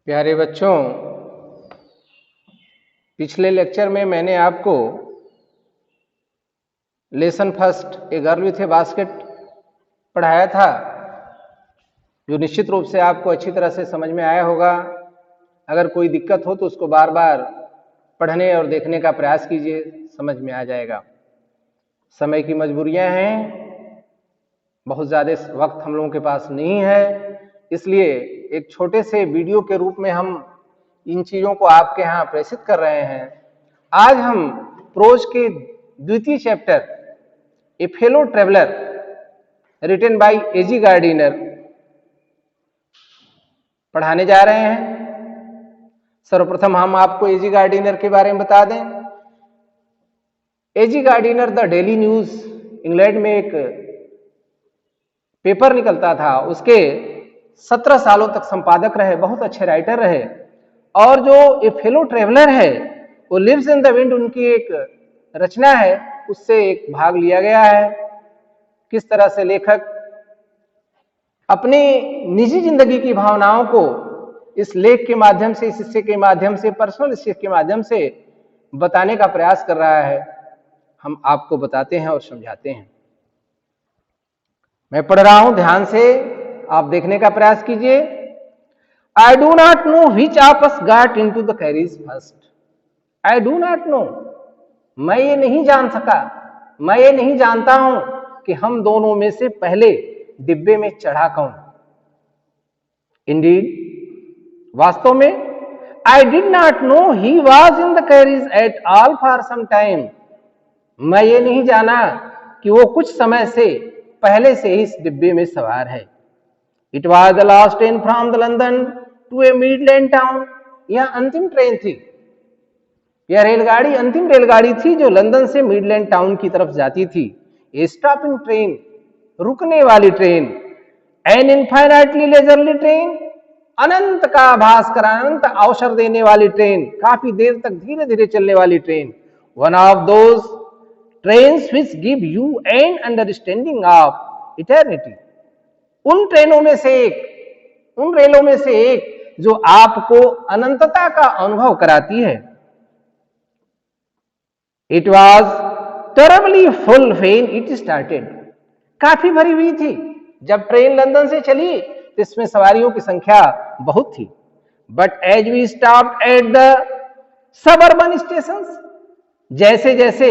प्यारे बच्चों, पिछले लेक्चर में मैंने आपको lesson first a girl with A basket पढ़ाया था, जो निश्चित रूप से आपको अच्छी तरह से समझ में आया होगा। अगर कोई दिक्कत हो तो उसको बार बार पढ़ने और देखने का प्रयास कीजिए, समझ में आ जाएगा। समय की मजबूरियां हैं, बहुत ज़्यादा वक्त हम लोगों के पास नहीं है, इसलिए एक छोटे से वीडियो के रूप में हम इन चीज़ों को आपके यहाँ प्रेषित कर रहे हैं। आज हम प्रोज के द्वितीय chapter a fellow traveller written by A G Gardiner पढ़ाने जा रहे हैं। सर्वप्रथम हम आपको एजी गार्डिनर के बारे में बता दें। A G Gardiner the daily news, England में एक पेपर निकलता था, उसके 17 सालों तक संपादक रहे, बहुत अच्छे राइटर रहे। और जो ए फेलो ट्रेवलर है वो लिव्स इन द विंड, उनकी एक रचना है, उससे एक भाग लिया गया है। किस तरह से लेखक अपनी निजी जिंदगी की भावनाओं को इस लेख के माध्यम से, इस हिस्से के माध्यम से, पर्सनल हिस्से के माध्यम से बताने का प्रयास कर रहा है। हम आपको बताते हैं और समझाते हैं। मैं पढ़ रहा हूं, ध्यान से आप देखने का प्रयास कीजिए। I do not know which of us got into the carriage first. I do not know. मैं ये नहीं जान सका, मैं ये नहीं जानता हूं कि हम दोनों में से पहले डिब्बे में चढ़ा कौन। Indeed, वास्तव में I did not know he was in the carriage at all for some time. मैं ये नहीं जाना कि वो कुछ समय से पहले से ही इस डिब्बे में सवार है। It was the last train from the London to a Midland town. यह अंतिम ट्रेन थी, यह रेलगाड़ी अंतिम रेलगाड़ी थी जो लंदन से मिडलैंड टाउन की तरफ जाती थी। ए स्टॉपिंग ट्रेन, रुकने वाली train. An infinitely leisurely train, अनंत का आभास कर अनंत अवसर देने वाली ट्रेन, काफी देर तक धीरे धीरे चलने वाली train. One of those trains which give you an understanding of eternity. उन ट्रेनों में से एक, उन रेलों में से एक जो आपको अनंतता का अनुभव कराती है। It was terribly full when it started. काफी भरी हुई थी जब ट्रेन लंदन से चली, तो इसमें सवारियों की संख्या बहुत थी। But as we stopped at the suburban station, जैसे जैसे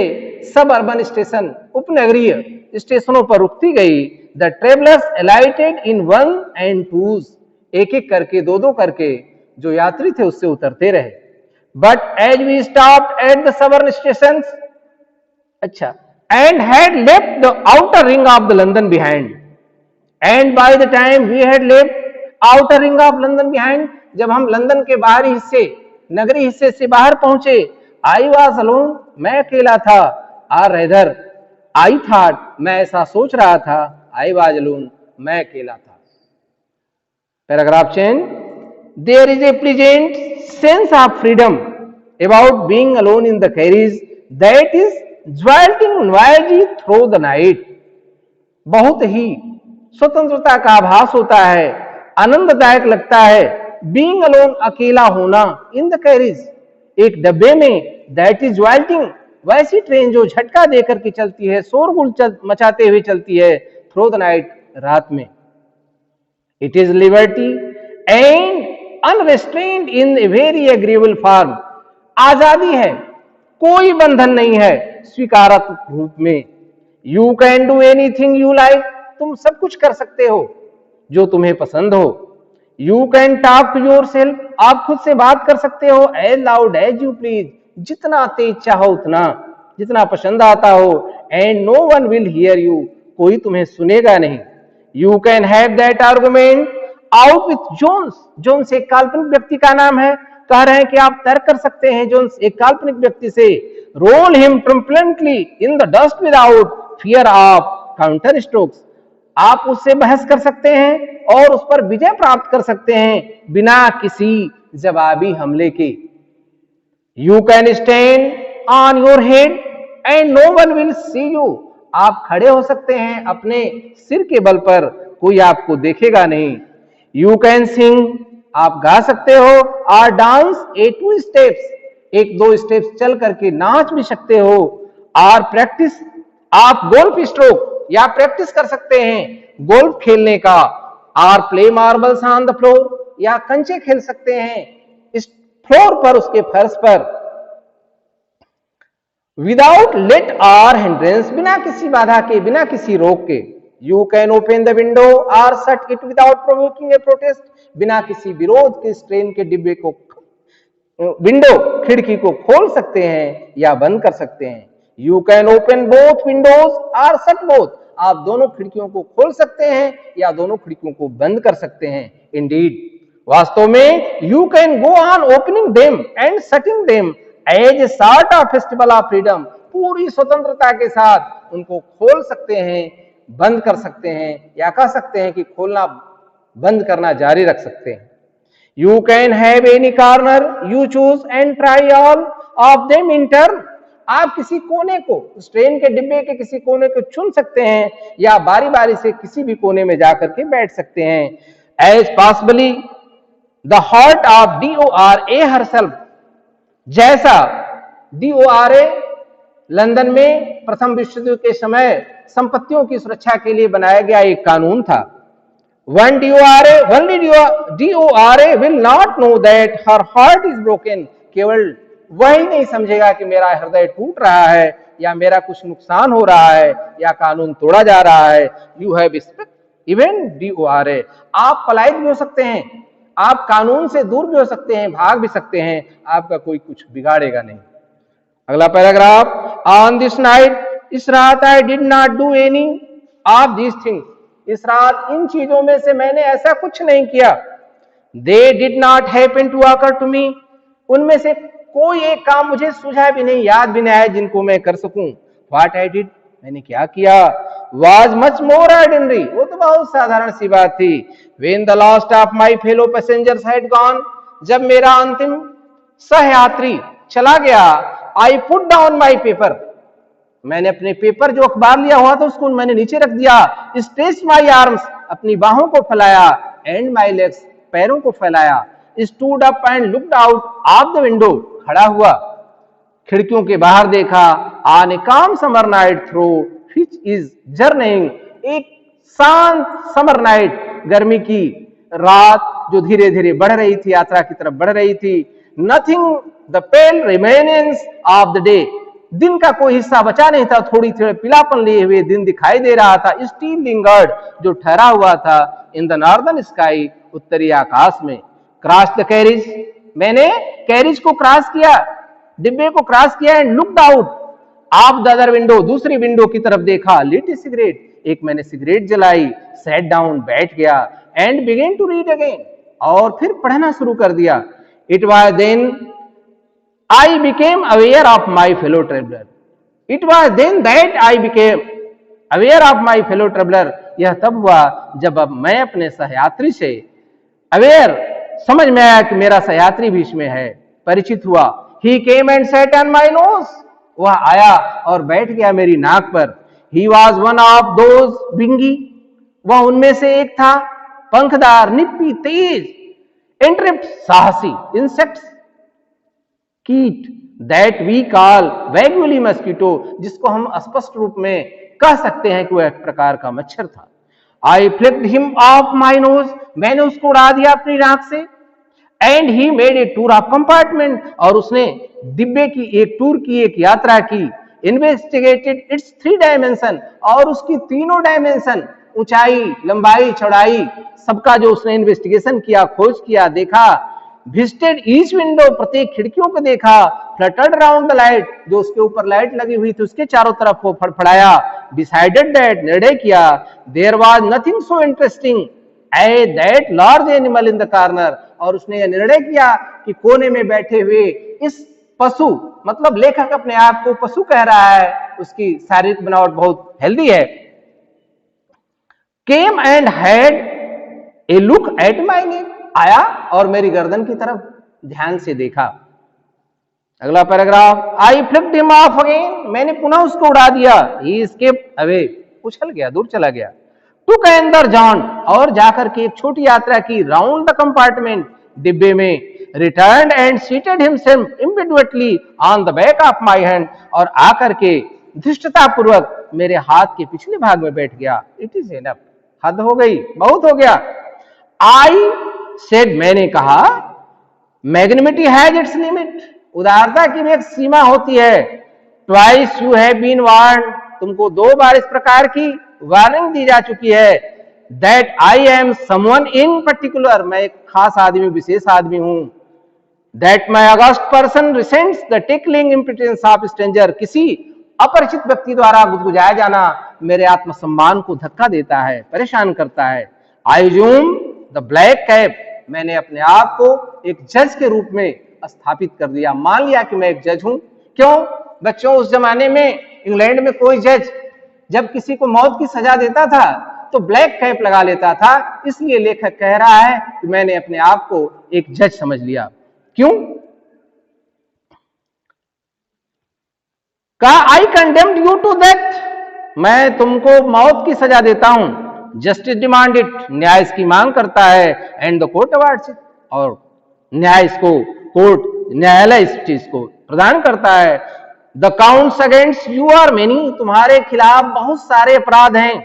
सबअर्बन स्टेशन, उपनगरीय स्टेशनों पर रुकती गई, the travellers alighted in one and twos, एक एक करके, दो दो करके जो यात्री थे उससे उतरते रहे। But as we stopped at the suburban station, अच्छा, and had left the outer ring of the London behind, and by the time we had left outer ring of London behind, जब हम लंदन के बाहरी हिस्से, नगरी हिस्से से बाहर पहुंचे, आई वॉज अलोन, मैं अकेला था। आर रेदर आई थॉट, मैं ऐसा सोच रहा था, आई वॉज अलोन, मैं अकेला था। Paragraph change. There is a pleasant sense of freedom about being alone in the carriage that is jolting noisily through the night. बहुत ही स्वतंत्रता का आभास होता है, आनंददायक लगता है, बीइंग अलोन, अकेला होना, इन द कैरिज, एक डब्बे में, दैट इज ज्वाइल्टिंग, वैसी ट्रेन जो झटका देकर के चलती है, शोरगुल मचाते हुए चलती है, थ्रू द नाइट, रात में। It is liberty and unrestrained in a very agreeable form. आजादी है, कोई बंधन नहीं है, स्वीकारात्मक रूप में। You can do anything you like, तुम सब कुछ कर सकते हो जो तुम्हें पसंद हो। You can talk to yourself, आप खुद से बात कर सकते हो, as loud as you please, जितना तेज चाहो उतना, जितना पसंद आता हो। And no one will hear you, कोई तुम्हें सुनेगा नहीं। You can have that argument out with Jones, Jones एक काल्पनिक व्यक्ति का नाम है, कह रहे हैं कि आप तर्क कर सकते हैं जोन्स एक काल्पनिक व्यक्ति से। Roll him triumphantly in the dust without fear of counter strokes, आप उससे बहस कर सकते हैं और उस पर विजय प्राप्त कर सकते हैं बिना किसी जवाबी हमले के। You can stand on your head and no one will see you, आप खड़े हो सकते हैं अपने सिर के बल पर, कोई आपको देखेगा नहीं। यू कैन सिंग आप गा सकते हो, और डांस ए टू स्टेप्स, एक दो स्टेप्स चल करके नाच भी सकते हो, और प्रैक्टिस, आप गोल्फ स्ट्रोक या प्रैक्टिस कर सकते हैं गोल्फ खेलने का, और play marbles on the floor, या कंचे खेल सकते हैं इस फ्लोर पर, उसके फर्श पर, विदाउट लेट और हिंड्रेंस, बिना किसी बाधा के, बिना किसी रोक के। You can open the window और shut it without provoking a protest, बिना किसी विरोध के इस ट्रेन के डिब्बे को, विंडो खिड़की को खोल सकते हैं या बंद कर सकते हैं। You can open both Windows और शट बोथ, आप दोनों खिड़कियों को खोल सकते हैं या दोनों खिड़कियों को बंद कर सकते हैं। इंडीड, वास्तव में you can go on opening them and shutting them as a sort of festival of freedom, पूरी स्वतंत्रता के साथ उनको खोल सकते हैं, बंद कर सकते हैं, या कह सकते हैं कि खोलना बंद करना जारी रख सकते हैं। You can have any corner you choose and try all of them in turn, आप किसी कोने को, उस ट्रेन के डिब्बे के किसी कोने को चुन सकते हैं या बारी बारी से किसी भी कोने में जाकर के बैठ सकते हैं। As possibly the heart of DORA herself, जैसा DORA लंदन में प्रथम विश्व युद्ध के समय संपत्तियों की सुरक्षा के लिए बनाया गया एक कानून था। Only DORA will not know that her heart is broken, केवल वही नहीं समझेगा कि मेरा हृदय टूट रहा है या मेरा कुछ नुकसान हो रहा है या कानून तोड़ा जा रहा है। You have even DORA, आप पलायन भी हो सकते हैं, आप कानून से दूर भी हो सकते हैं, भाग भी सकते हैं, आपका कोई कुछ बिगाड़ेगा नहीं। अगला पैराग्राफ, ऑन दिस नाइट, इस रात I did not do any of these things, इस रात इन चीजों में से मैंने ऐसा कुछ नहीं किया। They did not happen to occur to me, उनमें से कोई एक काम मुझे सूझा भी नहीं, याद भी नहीं आया जिनको मैं कर सकूं। व्हाट आई डिड, मैंने क्या किया। वाज मच मोर ऑर्डिनरी, वो तो बहुत साधारण सी बात थी। When the last of my fellow passengers had gone, जब मेरा अंतिम सहयात्री चला गया, I put down my paper, मैंने अपने पेपर जो अखबार लिया हुआ था उसको मैंने नीचे रख दिया। स्ट्रेच माय आर्म्स, अपनी बाहों को फैलाया, एंड माय लेग्स, पैरों को फैलाया। Stood up and looked out of the window, खड़ा हुआ, खिड़कियों के बाहर देखा। ऑन ए काम summer night through which is journeying, एक शांत समर नाइट, गर्मी की रात जो धीरे धीरे बढ़ रही थी, यात्रा की तरफ बढ़ रही थी। Nothing the pale remnants of the day, दिन का कोई हिस्सा बचा नहीं था, थोड़ी थोड़ी पीलापन लिए हुए दिन दिखाई दे रहा था। स्टील लिंगर्ड, जो ठहरा हुआ था, इन द नॉर्दर्न स्काई, उत्तरी आकाश में। क्रॉस द कैरिज, मैंने कैरिज को क्रॉस किया, डिब्बे को क्रॉस किया। And looked out of the other window, दूसरी विंडो की तरफ देखा। लिट सिगरेट, एक मैंने सिगरेट जलाई। सेट डाउन, बैठ गया। And began to read again, और फिर पढ़ना शुरू कर दिया। It was then I became aware of my fellow traveler. It was then that I became aware of my fellow traveler. यह तब हुआ जब अब मैं अपने सहयात्री से अवेयर, समझ में आया कि मेरा सहयात्री भी इसमें है, परिचित हुआ। He came and sat on my nose. वह आया और बैठ गया मेरी नाक पर। He was one of those Bingi, वह उनमें से एक था, पंखदार, निप्पी, तेज, इंटरेप्ट, साहसी, इंसेक्ट्स, कीट, दैट वी कॉल वैगुली मस्कीटो, जिसको हम स्पष्ट रूप में कह सकते हैं कि वह एक प्रकार का मच्छर था। I flicked him off my nose, मैंने उसको उड़ा दिया अपनी नाक से। And he made a tour of compartment, और उसने डिब्बे की एक टूर की, एक यात्रा की। इन्वेस्टिगेटेड इट्स 3 डायमेंशन, और उसकी तीनों डायमेंशन, ऊंचाई, लंबाई, चौड़ाई, सबका जो उसने इन्वेस्टिगेशन किया, खोज किया, देखा। विजिटेड ईच विंडो, प्रत्येक खिड़कियों को देखा। फ्लटर्ड अराउंड द लाइट, जो उसके ऊपर लाइट लगी हुई थी उसके चारों तरफ वो फड़फड़ाया। डिसाइडेड दैट, निर्णय किया। There was nothing so interesting as that large animal in the corner, और उसने यह निर्णय किया कि कोने में बैठे हुए इस पशु, मतलब लेखक अपने आप को पशु कह रहा है, उसकी शारीरिक बनावट बहुत हेल्दी है। Came and had a look at my neck, आया और मेरी गर्दन की तरफ ध्यान से देखा। अगला paragraph, I flipped him of again, मैंने पुनः उसको उड़ा दिया। ही एस्केप्ड अवे, उछल गया, दूर चला गया। टुक अनदर जॉन, और जाकर के एक छोटी यात्रा की। राउंड द कंपार्टमेंट, डिब्बे में, returned and seated himself immediately on the back of my hand, और आकर के धृष्टता पूर्वक मेरे हाथ के पिछले भाग में बैठ गया। इट इज एनफ, हद हो गई, बहुत हो गया। आई सेड, मैंने कहा, मैग्निमिटी हैज इट्स लिमिट, उदारता की भी एक सीमा होती है। Twice you have been warned, तुमको 2 बार इस प्रकार की वार्निंग दी जा चुकी है। That I am someone in particular, मैं एक खास आदमी, विशेष आदमी हूं। That my august person resents the tickling impertinence of stranger, किसी अपरिचित व्यक्ति द्वारा गुदगुजाया जाना मेरे आत्मसम्मान को धक्का देता है, परेशान करता है। आई ज्यूम द ब्लैक कैप, मैंने अपने आप को एक जज के रूप में स्थापित कर दिया, मान लिया कि मैं एक जज हूं। क्यों बच्चों, उस जमाने में इंग्लैंड में कोई जज जब किसी को मौत की सजा देता था तो ब्लैक कैप लगा लेता था, इसलिए लेखक कह रहा है कि मैंने अपने आप को एक जज समझ लिया। क्यों? कहा, आई कंडेम्ड यू टू डेथ, मैं तुमको मौत की सजा देता हूं। जस्टिस डिमांडेड, न्याय इसकी मांग करता है। And the court awards it, और न्याय इसको, कोर्ट, न्यायालय इस चीज को प्रदान करता है। The counts against you are many, तुम्हारे खिलाफ बहुत सारे अपराध हैं।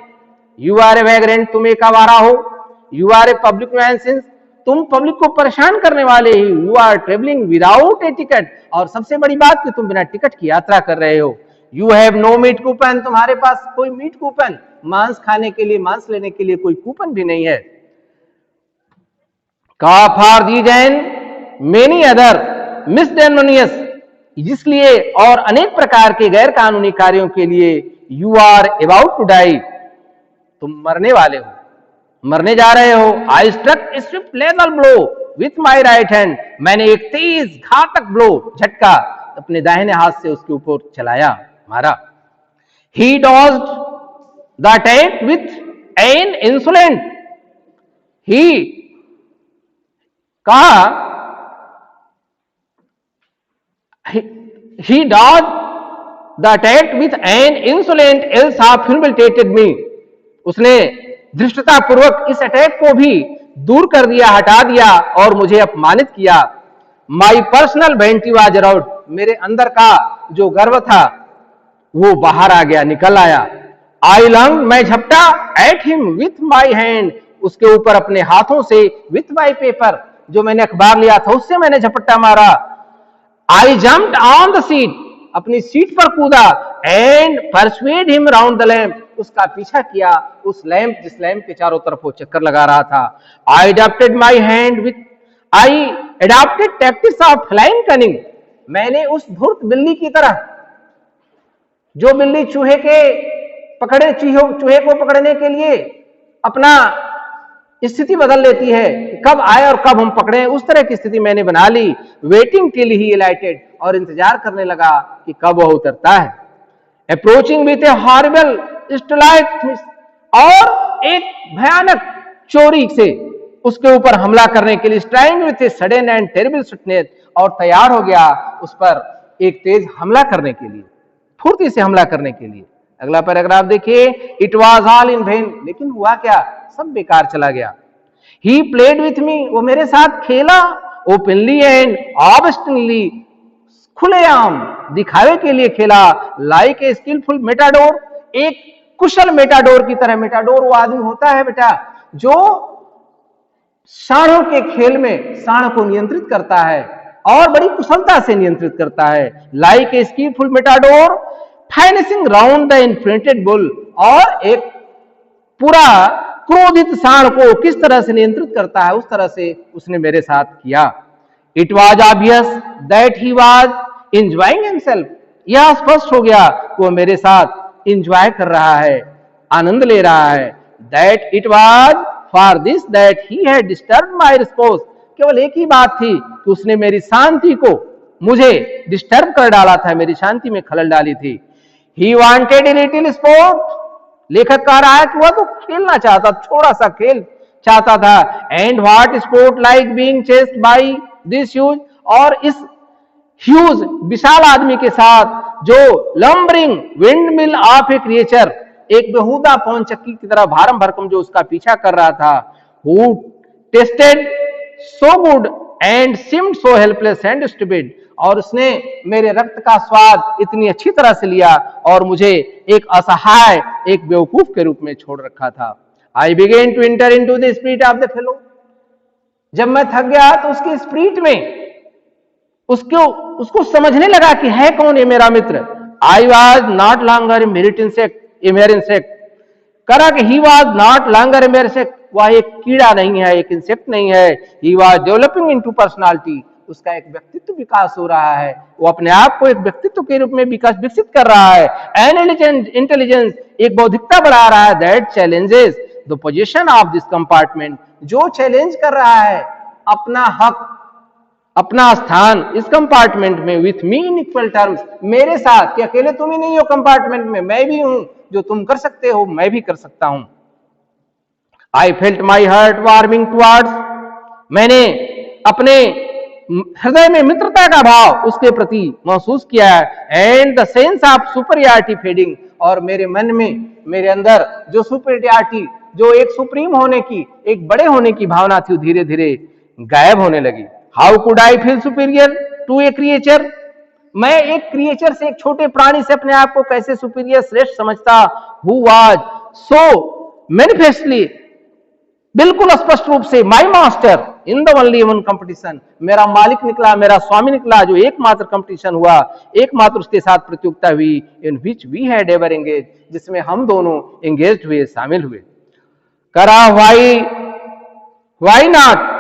यू आर ए वैग्रेंट, तुम एक आवारा हो। You are a public nuisance, तुम पब्लिक को परेशान करने वाले ही। You are travelling without a ticket, और सबसे बड़ी बात कि तुम बिना टिकट की यात्रा कर रहे हो। You have no meat coupon, तुम्हारे पास कोई मीट कूपन, मांस खाने के लिए, मांस लेने के लिए कोई कूपन भी नहीं है। का for these and many other misdemeanours, इसलिए और अनेक प्रकार के गैर कानूनी कार्यों के लिए, you are about to die, तुम मरने वाले हो, मरने जा रहे हो। I struck a swift lethal blow with my right hand, मैंने एक तेज घातक ब्लो, झटका अपने दाहिने हाथ से उसके ऊपर चलाया, मारा। He dodged the attack with an insolent, ही कहा, he dodged the attack with an insolent else half humiliated me, उसने धृष्टता पूर्वक इस अटैक को भी दूर कर दिया, हटा दिया और मुझे अपमानित किया। My personal vanity was around, मेरे अंदर का जो गर्व था वो बाहर आ गया, निकल आया। आई लंग, मैं झपटा, at him with my hand, उसके ऊपर अपने हाथों से, विथ माई पेपर, जो मैंने अखबार लिया था उससे मैंने झपट्टा मारा। आई जम्प्ड ऑन द सीट, अपनी सीट पर कूदा। And persuade him round the lamp, उसका पीछा किया, उस लैंप, जिस लैंप के चारों तरफ वो चक्कर लगा रहा था। I adopted my hand with, I adopted tactics of flying cunning, मैंने उस धूर्त बिल्ली की तरह, जो बिल्ली चूहे को पकड़ने के लिए अपना स्थिति बदल लेती है, कब आए और कब हम पकड़े, उस तरह की स्थिति मैंने बना ली। वेटिंग टिल ही अलाइटेड, और इंतजार करने लगा कि कब वह उतरता है। अप्रोचिंग विथ ए हॉरिबल स्टलाइट, और एक भयानक चोरी से उसके ऊपर हमला करने के लिए, striking with a sudden and terrible swiftness, और तैयार हो गया उस पर एक तेज हमला करने के लिए, फुर्ती से हमला करने के लिए। अगला पैराग्राफ देखिए। It was all in when, लेकिन हुआ क्या, सब बेकार चला गया। ही प्लेड विथ मी, वो मेरे साथ खेला, ओपनली एंड ऑब्स्टिनेटली, खुलेआम दिखावे के लिए खेला। लाइक ए स्किलफुल मेटाडोर, एक कुशल मेटाडोर की तरह। मेटाडोर वो आदमी होता है बेटा जो सांडों के खेल में सांड को नियंत्रित करता है और बड़ी कुशलता से नियंत्रित करता है। Like a skilful matador finessing round the infuriated bull, और एक पूरा क्रोधित सांड को किस तरह से नियंत्रित करता है, उस तरह से उसने मेरे साथ किया। It was obvious that he was enjoying himself, यह स्पष्ट हो गया वो मेरे साथ एंजॉय कर रहा है, आनंद ले रहा है। That it was for this that he had disturb my repose, केवल एक ही बात थी कि उसने मेरी शांति को, मुझे डिस्टर्ब कर डाला था, मेरी शांति में खलल डाली थी। He wanted a little sport, लेखक कह रहा है कि वह तो खेलना चाहता, थोड़ा सा खेल चाहता था। And what sport like being chased by this huge, और इस ह्यूज विशाल आदमी के साथ जो lumbering wind mill of A creature, एक बेहुदा पवन चक्की की तरह भारम भरकम जो उसका पीछा कर रहा था। Who tested so good and seemed so helpless and stupid, और उसने मेरे रक्त का स्वाद इतनी अच्छी तरह से लिया और मुझे एक असहाय, एक बेवकूफ के रूप में छोड़ रखा था। I began to enter into the spirit of the fellow, जब मैं थक गया तो उसके स्पिरिट में उसको समझने लगा कि है कौन ये मेरा मित्र। I was not longer a mere insect, करा कि he was not longer a mere insect, वह एक कीड़ा नहीं है, एक इंसेक्ट नहीं है। He was developing into personality, उसका एक व्यक्तित्व विकास हो रहा है, वो अपने आप को एक व्यक्तित्व के रूप में विकसित कर रहा है। एन इंटेलिजेंस, एक बौद्धिकता बढ़ा रहा है। That challenges the position of this compartment, जो चैलेंज कर रहा है अपना हक, अपना स्थान इस कंपार्टमेंट में। With me in equal terms, मेरे साथ, कि अकेले तुम ही नहीं हो कंपार्टमेंट में, मैं भी हूं, जो तुम कर सकते हो मैं भी कर सकता हूं। I felt my heart warming towards, मैंने अपने हृदय में मित्रता का भाव उसके प्रति महसूस किया है। And the sense of superiority fading, और मेरे मन में, मेरे अंदर जो सुपरियरिटी, जो एक सुप्रीम होने की, एक बड़े होने की भावना थी, धीरे धीरे गायब होने लगी। How could I feel superior to a creature, मैं एक क्रिएचर से, एक छोटे प्राणी से अपने आप को कैसे सुपीरियर, श्रेष्ठ समझता। हु वाज सो मैनिफेस्टली, बिल्कुल स्पष्ट रूप से, my master in the only one competition, मेरा मालिक निकला, मेरा स्वामी निकला, जो एकमात्र कंपटीशन हुआ, एकमात्र उसके साथ प्रतियोगिता हुई। In which we had ever engage, जिसमें हम दोनों एंगेज हुए, शामिल हुए। करा why not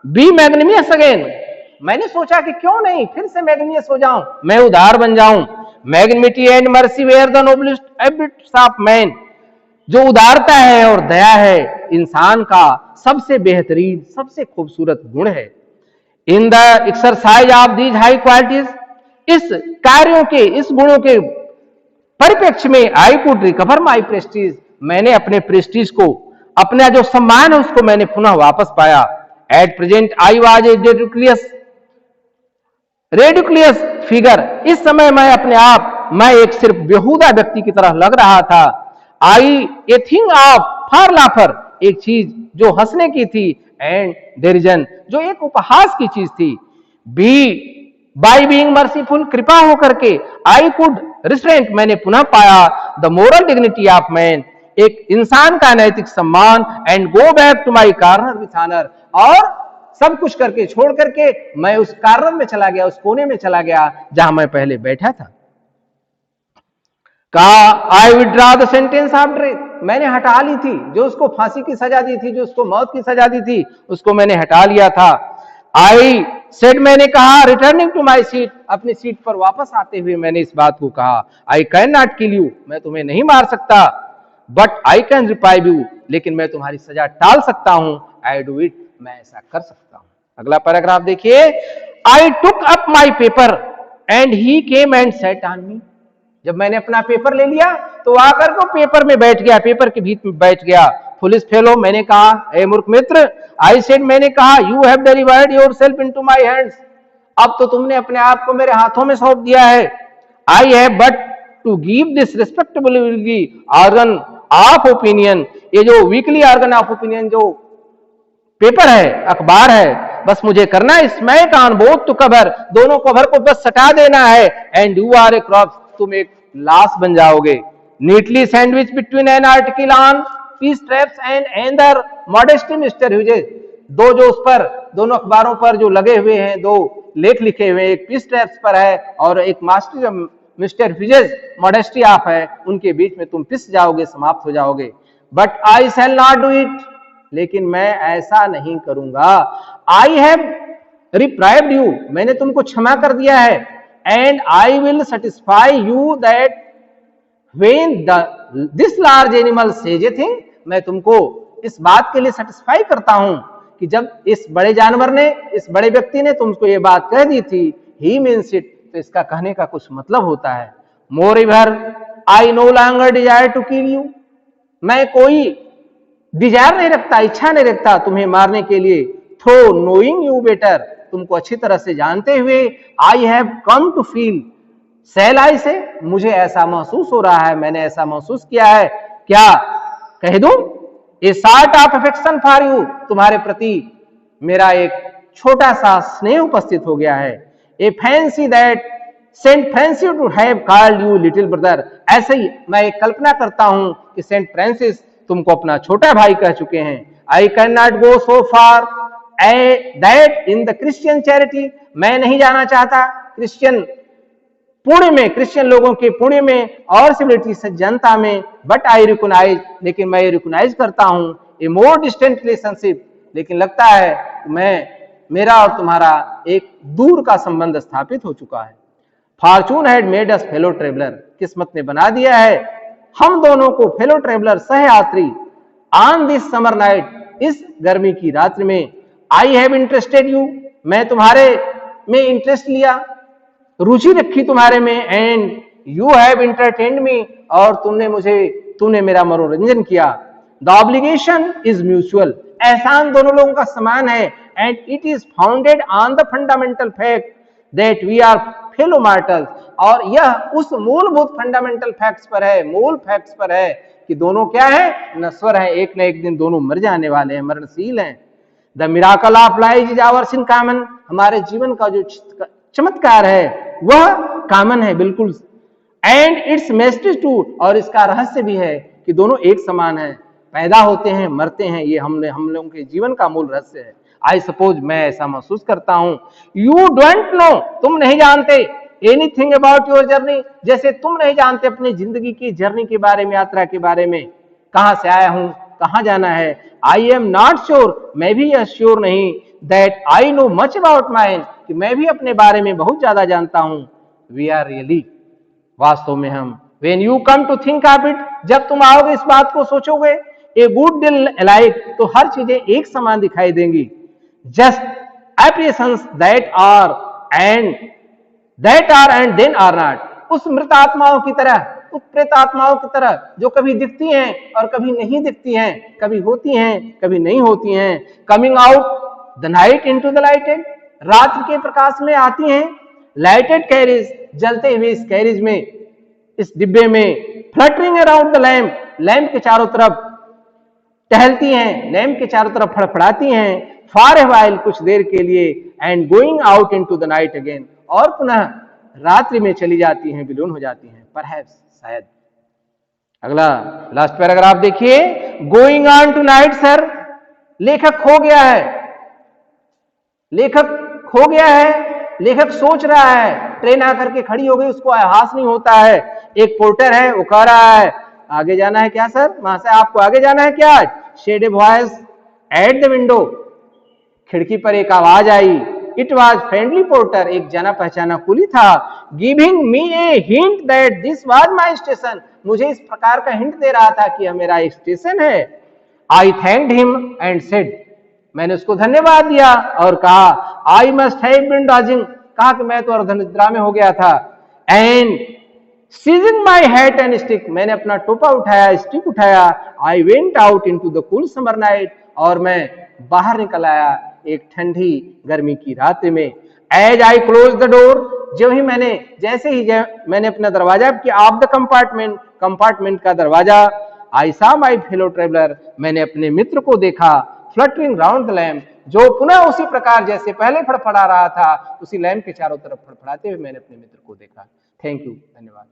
be magnanimous again, मैंने सोचा कि क्यों नहीं फिर से मैग्निमियस हो जाऊं, मैं उदार बन जाऊं। Magnanimity and mercy were the noblest habits of man, जो उदारता है और दया है इंसान का सबसे बेहतरीन, सबसे खूबसूरत गुण है। In the exercise of these high qualities, इस कार्यों के, इस गुणों के परिप्रेक्ष्य में I could recover my Prestige, मैंने अपने प्रेस्टीज को, अपना जो सम्मान है उसको मैंने पुनः वापस पाया। At present I was a ridiculous figure, इस समय मैं अपने आप, मैं एक सिर्फ बेहुदा व्यक्ति की तरह लग रहा था। आई ए थिंग ऑफ फॉर लाफर, एक चीज जो हंसने की थी, एंड डेरिजन, जो एक उपहास की चीज थी। बी बाई बीइंग मर्सीफुल, कृपा होकर के, आई कुड रिस्ट्रेंट, मैंने पुनः पाया the moral dignity of man, एक इंसान का नैतिक सम्मान। And go back to my corner with honour, और सब कुछ करके, छोड़ करके मैं उस कार्नर में चला गया, उस कोने में चला गया जहां मैं पहले बैठा था। आई withdraw the sentence of death, मैंने हटा ली थी, जो उसको फांसी की सजा दी थी, जो उसको मौत की सजा दी थी, उसको मैंने हटा लिया था। आई सेड, मैंने कहा, रिटर्निंग टू माई सीट, अपनी सीट पर वापस आते हुए मैंने इस बात को कहा। I can not kill you, मैं तुम्हें नहीं मार सकता, बट आई कैन रिपाइव यू, लेकिन मैं तुम्हारी सजा टाल सकता हूं। आई डू इट, मैं ऐसा कर सकता हूं। अगला पैराग्राफ देखिए। I took up my paper and he came and sat on me, जब मैंने अपना पेपर ले लिया तो आकर को पेपर में बैठ गया, पेपर के भीतर में बैठ गया। फुलिश फेलो, मैंने कहा, ए मूर्ख मित्र। आई सेड, मैंने कहा, you have delivered yourself into my hands, अब तो तुमने अपने आप को मेरे हाथों में सौंप दिया है। I have but to give this respectable organ of opinion, ये जो वीकली ऑर्गन ऑफ ओपिनियन जो पेपर है, अखबार है, बस मुझे करना है smack on both two cover, दोनों कवर को बस सटा देना है। And you are a corpse, तुम एक लाश बन जाओगे। Neatly sandwich between an article on peace traps and another modesty mister Hughes, दो जो उस पर, दोनों अखबारों पर जो लगे हुए हैं, दो लेख लिखे हुए, एक पीस ट्रैप्स पर है और एक master mister Hughes modesty of है, उनके बीच में तुम पिस जाओगे, समाप्त हो जाओगे। But I shall not do it, लेकिन मैं ऐसा नहीं करूंगा। आई हैव रिप्राइव्ड यू, मैंने तुमको क्षमा कर दिया है। And I will satisfy you that when this large animal says a thing, मैं तुमको इस बात के लिए सेटिस्फाई करता हूं कि जब इस बड़े जानवर ने, इस बड़े व्यक्ति ने तुमको ये बात कह दी थी, ही मीन्स इट, तो इसका कहने का कुछ मतलब होता है। Moreover I no longer desire to kill you, मैं कोई डिजायर नहीं रखता, इच्छा नहीं रखता तुम्हें मारने के लिए। थ्रो नोइंग यू बेटर, तुमको अच्छी तरह से जानते हुए, I have come to feel, shall I say, मुझे ऐसा महसूस हो रहा है, मैंने ऐसा महसूस किया है, क्या कह दूं, ए sort of affection for you, तुम्हारे प्रति मेरा एक छोटा सा स्नेह उपस्थित हो गया है। A fancy that Saint Francis to have called you little brother, ऐसे ही मैं एक कल्पना करता हूं कि सेंट फ्रांसिस तुमको अपना छोटा भाई कह चुके हैं। I can not go so far that in the Christian charity, मैं नहीं जाना चाहता क्रिश्चियन पुण्य में, क्रिश्चियन लोगों के पुण्य में और सिविलिटी से जनता में, बट आई रिकॉग्नाइज, लेकिन मैं रिकॉग्नाइज करता हूं ए मोर डिस्टेंट रिलेशनशिप, लेकिन लगता है मेरा और तुम्हारा एक दूर का संबंध स्थापित हो चुका है। Fortune had made us fellow traveller, किस्मत ने बना दिया है हम दोनों को फेलो ट्रेवलर, सह यात्री। ऑन दिस समर नाइट, इस गर्मी की रात्रि में, आई हैव इंटरेस्टेड यू, मैं तुम्हारे में इंटरेस्ट लिया, रुचि रखी तुम्हारे में, एंड यू हैव इंटरटेन्ड मी, और तूने मेरा मनोरंजन किया। द ऑब्लिगेशन इज म्यूचुअल, एहसान दोनों लोगों का समान है, and it is founded on the fundamental fact that we are fellow mortals, और यह उस मूलभूत फंडामेंटल फैक्ट्स पर है, मूल फैक्ट्स पर है कि दोनों क्या है, नश्वर है, एक न एक दिन दोनों मर जाने वाले हैं, मरणशील हैं। The miracle of life is hours in common, हमारे जीवन का जो चमत्कार है वह कॉमन है बिल्कुल। एंड इट्स मैसेज टू, और इसका रहस्य भी है कि दोनों एक समान है, पैदा होते हैं मरते हैं, ये हम लोगों के जीवन का मूल रहस्य है। आई सपोज, मैं ऐसा महसूस करता हूं, यू डोंट नो, तुम नहीं जानते, एनीथिंग अबाउट योर जर्नी, जैसे तुम नहीं जानते अपनी जिंदगी की जर्नी के बारे में, यात्रा के बारे में, कहां से आया हूं, कहां जाना है। आई एम नॉट श्योर, मैं भी यह श्योर नहीं, that I know much about mine, कि मैं भी अपने बारे में बहुत ज्यादा जानता हूं। वी आर रियली, वास्तव में हम, when you come to think of it, जब तुम आओगे इस बात को सोचोगे, ए गुड डील अलाइक, तो हर चीजें एक समान दिखाई देंगी। Just apparitions that are and then are not, उस मृत आत्माओं की तरह, उस प्रेत आत्माओं की तरह जो कभी दिखती हैं और कभी नहीं दिखती हैं, कभी होती हैं कभी नहीं होती हैं। Coming out the night into the lighted, रात के प्रकाश में आती हैं। लाइटेड कैरिज, जलते हुए इस कैरिज में, इस डिब्बे में। Fluttering around the lamp, lamp के चारों तरफ टहलती हैं, लैम्प के चारों तरफ फड़फड़ाती हैं। फॉर ए व्हाइल, कुछ देर के लिए। And going out into the night again, और पुनः रात्रि में चली जाती हैं, विलीन हो जाती हैं, परहैप्स, शायद। अगला लास्ट पैराग्राफ देखिए, going on tonight sir, लेखक खो गया है, लेखक खो गया है, लेखक सोच रहा है, ट्रेन आकर के खड़ी हो गई, उसको आभास नहीं होता है। एक पोर्टर है, वो कह रहा है आगे जाना है क्या सर, वहां से आपको आगे जाना है क्या? Said a voice at the window, खिड़की पर एक आवाज आई। इट वॉज फ्रेंडली पोर्टर, एक जाना पहचाना कुली था। Giving me a hint that this was my station, मुझे इस प्रकार का हिंट दे रहा था कि यह मेरा एक स्टेशन है। I thanked him and said, मैंने उसको धन्यवाद दिया और कहा, I must have been dozing, कहा कि मैं तो अर्धनिद्रा में हो गया था। And seizing my hat and stick, मैंने अपना टोपा उठाया, स्टिक उठाया। I went out into the cool summer night, और मैं बाहर निकल आया एक ठंडी गर्मी की रात में। As I close the door, जैसे ही मैंने अपना दरवाजा किया, ऑफ द कंपार्टमेंट का दरवाजा, आई सा माई फेलो ट्रेवलर, मैंने अपने मित्र को देखा। फ्लटरिंग राउंड द लैम्प, जो पुनः उसी प्रकार जैसे पहले फड़फड़ा रहा था, उसी लैम्प के चारों तरफ फड़फड़ाते हुए मैंने अपने मित्र को देखा। थैंक यू, धन्यवाद।